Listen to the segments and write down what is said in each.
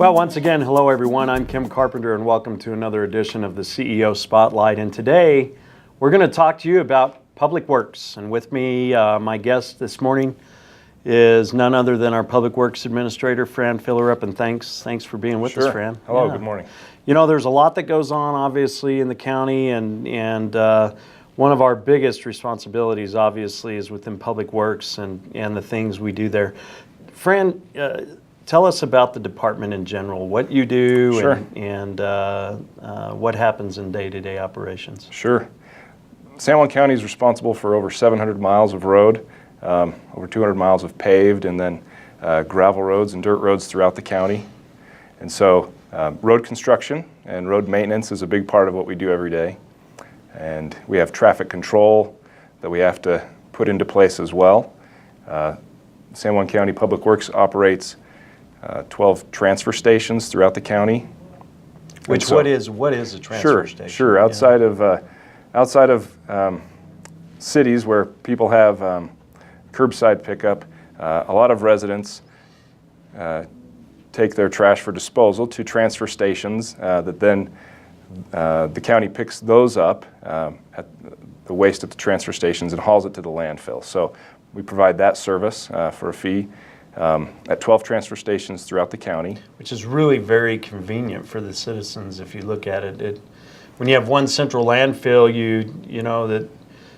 Well, once again, hello everyone. I'm Kim Carpenter and welcome to another edition of the CEO Spotlight. And today we're going to talk to you about Public Works. And with me, my guest this morning is none other than our Public Works Administrator, Fran Fillerup. And thanks for being with us, Fran. Hello, Good morning. You know, there's a lot that goes on, obviously, in the county, and one of our biggest responsibilities, obviously, is within Public Works and the things we do there. Fran, tell us about the department in general, what you do. Sure. and what happens in day-to-day operations. Sure. San Juan County is responsible for over 700 miles of road, over 200 miles of paved, and then gravel roads and dirt roads throughout the county. And so road construction and road maintenance is a big part of what we do every day. And we have traffic control that we have to put into place as well. San Juan County Public Works operates 12 transfer stations throughout the county. What is a transfer station? Sure. Outside of cities where people have curbside pickup, a lot of residents take their trash for disposal to transfer stations that then the county picks those up at the waste at the transfer stations and hauls it to the landfill. So we provide that service for a fee at 12 transfer stations throughout the county. Which is really very convenient for the citizens if you look at it. When you have one central landfill, you know that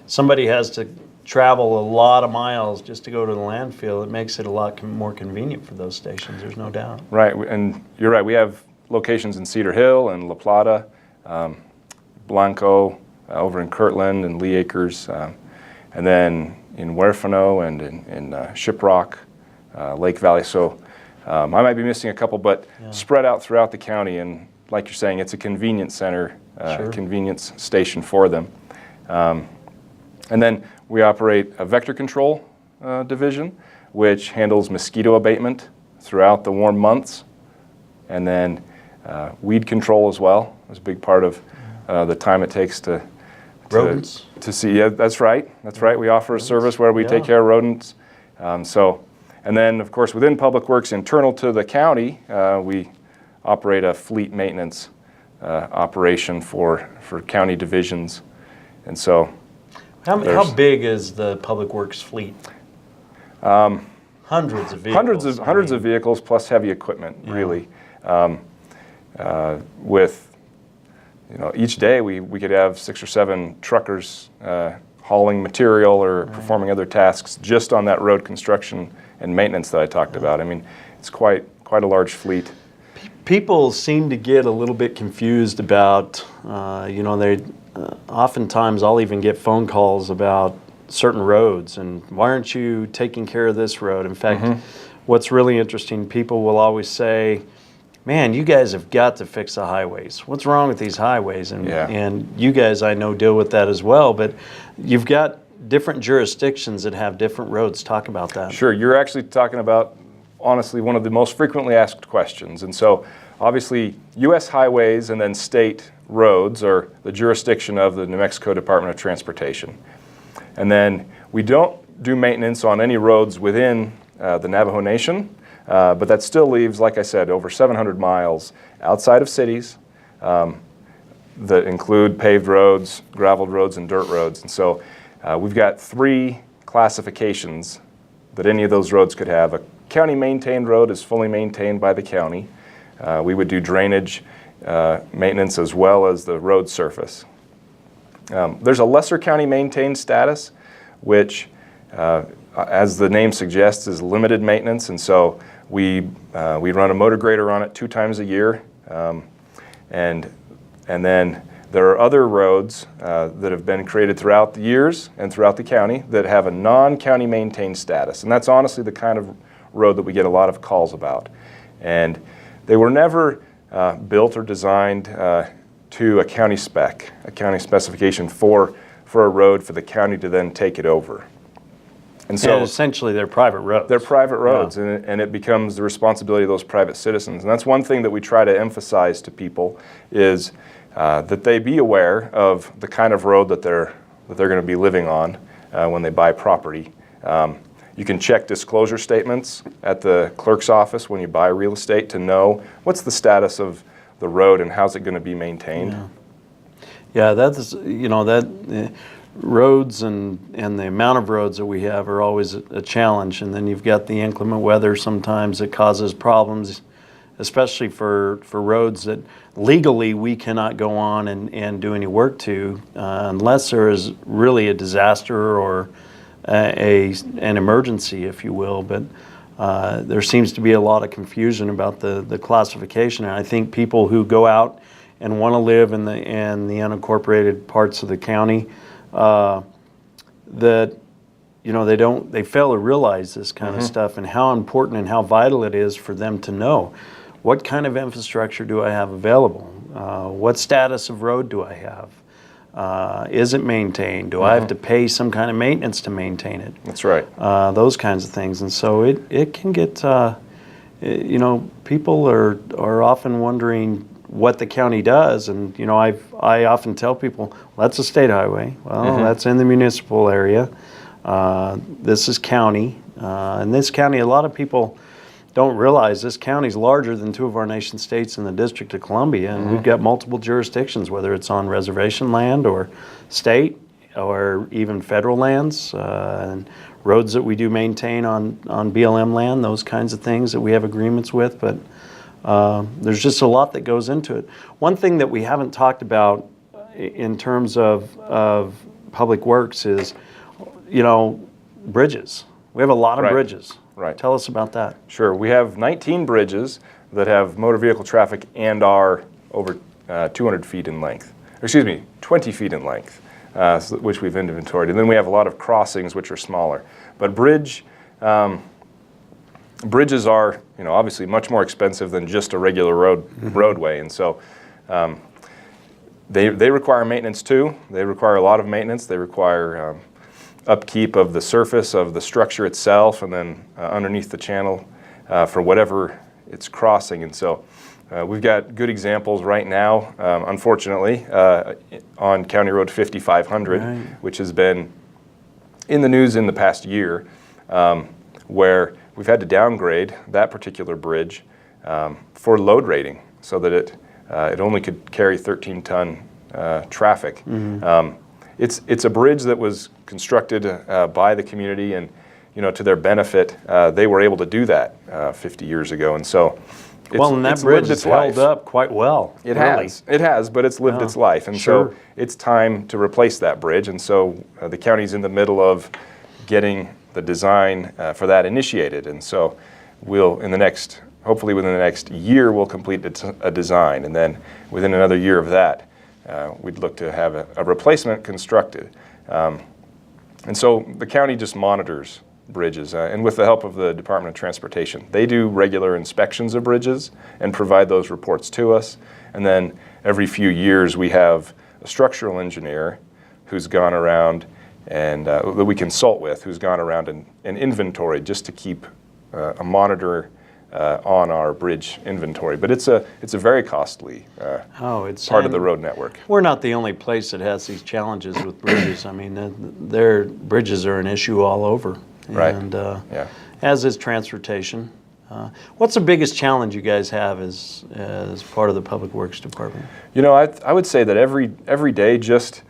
somebody has to travel a lot of miles just to go to the landfill. It makes it a lot more convenient for those stations, there's no doubt. Right, and you're right. We have locations in Cedar Hill and La Plata, Blanco, over in Kirtland and Lee Acres, and then in Huerfano and in Shiprock, Lake Valley. So I might be missing a couple, but spread out throughout the county. And like you're saying, it's a convenience center, convenience station for them. And then we operate a vector control division, which handles mosquito abatement throughout the warm months. And then weed control as well is a big part of the time it takes to see. Yeah, that's right. That's right. We offer a service where we take care of rodents. And then, of course, within Public Works, internal to the county, we operate a fleet maintenance operation for county divisions. And so, how big is the Public Works fleet? Hundreds of vehicles. Hundreds of vehicles plus heavy equipment, really. With each day we could have 6 or 7 truckers hauling material or performing other tasks just on that road construction and maintenance that I talked about. I mean, it's quite a large fleet. People seem to get a little bit confused about, they oftentimes I'll even get phone calls about certain roads and why aren't you taking care of this road? In fact, what's really interesting, people will always say, man, you guys have got to fix the highways. What's wrong with these highways? And you guys, I know, deal with that as well, but you've got different jurisdictions that have different roads. Talk about that. Sure. You're actually talking about, honestly, one of the most frequently asked questions. And so, obviously, U.S. highways and then state roads are the jurisdiction of the New Mexico Department of Transportation. And then we don't do maintenance on any roads within the Navajo Nation, but that still leaves, like I said, over 700 miles outside of cities that include paved roads, graveled roads, and dirt roads. And so we've got 3 classifications that any of those roads could have. A county maintained road is fully maintained by the county. We would do drainage maintenance as well as the road surface. There's a lesser county maintained status, which, as the name suggests, is limited maintenance, and so we run a motor grader on it 2 times a year, and then there are other roads that have been created throughout the years and throughout the county that have a non-county maintained status, and that's honestly the kind of road that we get a lot of calls about. And they were never built or designed to a county spec, a county specification for a road for the county to then take it over. And so essentially they're private roads. They're private roads, and it becomes the responsibility of those private citizens. And that's one thing that we try to emphasize to people is that they be aware of the kind of road that they're going to be living on when they buy property. You can check disclosure statements at the clerk's office when you buy real estate to know what's the status of the road and how's it going to be maintained. Yeah, that's, roads and the amount of roads that we have are always a challenge. And then you've got the inclement weather sometimes that causes problems, especially for roads that legally we cannot go on and do any work to unless there is really a disaster or an emergency, if you will. But there seems to be a lot of confusion about the classification. And I think people who go out and want to live in the unincorporated parts of the county, that they fail to realize this kind of stuff and how important and how vital it is for them to know what kind of infrastructure do I have available, what status of road do I have, is it maintained, do I have to pay some kind of maintenance to maintain it? That's right. Those kinds of things. And so it can get people are often wondering what the county does, and I often tell people, well, that's a state highway. Well, that's in the municipal area. This is county, and this county, a lot of people don't realize this county is larger than two of our nation states in the District of Columbia, and we've got multiple jurisdictions, whether it's on reservation land or state or even federal lands, and roads that we do maintain on BLM land, those kinds of things that we have agreements with. But there's just a lot that goes into it. One thing that we haven't talked about in terms of public works is, bridges. We have a lot of bridges. Right. Tell us about that. Sure. We have 19 bridges that have motor vehicle traffic and are over 200 feet in length. Excuse me, 20 feet in length, which we've inventoried. And then we have a lot of crossings, which are smaller. But bridges are, obviously much more expensive than just a regular roadway, and so they require maintenance too. They require a lot of maintenance. They require upkeep of the surface of the structure itself, and then underneath the channel for whatever it's crossing. And so we've got good examples right now, unfortunately, on County Road 5500, which has been in the news in the past year, where we've had to downgrade that particular bridge for load rating so that it only could carry 13-ton traffic. It's a bridge that was constructed by the community, and to their benefit, they were able to do that 50 years ago. And so that bridge has held up quite well. It has, but it's lived its life. And so it's time to replace that bridge. And so the county's in the middle of getting the design for that initiated. And so hopefully within the next year, we'll complete a design. And then within another year of that, we'd look to have a replacement constructed. And so the county just monitors bridges, and with the help of the Department of Transportation. They do regular inspections of bridges and provide those reports to us. And then every few years, we have a structural engineer who's gone around and that we consult with, who's gone around and inventory just to keep a monitor on our bridge inventory. But it's a very costly part of the road network. We're not the only place that has these challenges with bridges. I mean, their bridges are an issue all over. And as is transportation. What's the biggest challenge you guys have as part of the Public Works Department? I would say that every day just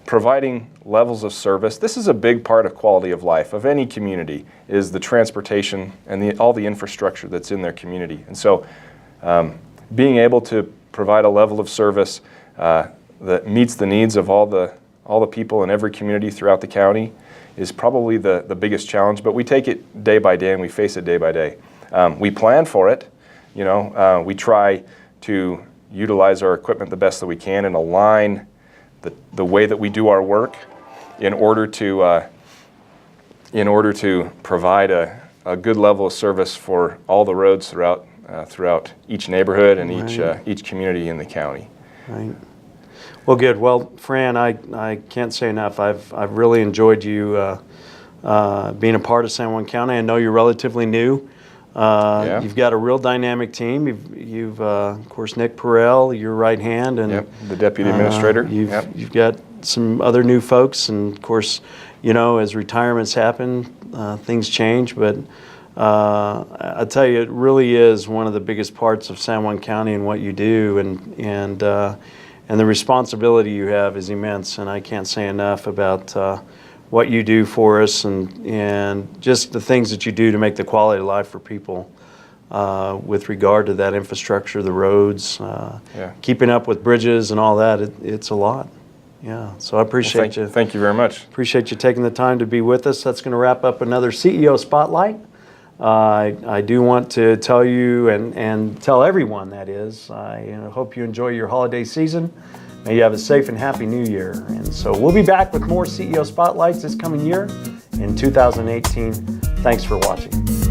providing levels of service. This is a big part of quality of life of any community, is the transportation and all the infrastructure that's in their community. And so being able to provide a level of service that meets the needs of all the people in every community throughout the county is probably the biggest challenge, but we take it day by day and we face it day by day. We plan for it, we try to utilize our equipment the best that we can and align the way that we do our work in order to provide a good level of service for all the roads throughout each neighborhood and each community in the county. Right. Well, good. Well, Fran, I can't say enough. I've really enjoyed you being a part of San Juan County. I know you're relatively new, Yeah. You've got a real dynamic team. You've of course, Nick Perrell, your right hand, and Yep, the deputy administrator. You've got some other new folks, and of course, you know, as retirements happen, things change. But I tell you, it really is one of the biggest parts of San Juan County and what you do, and the responsibility you have is immense. And I can't say enough about what you do for us, and just the things that you do to make the quality of life for people with regard to that infrastructure, the roads, keeping up with bridges and all that. It's a lot. Yeah, so I appreciate you. Thank you very much. Appreciate you taking the time to be with us. That's going to wrap up another CEO Spotlight. I do want to tell you and tell everyone, that is, I hope you enjoy your holiday season. May you have a safe and happy new year. And so we'll be back with more CEO Spotlights this coming year in 2018. Thanks for watching.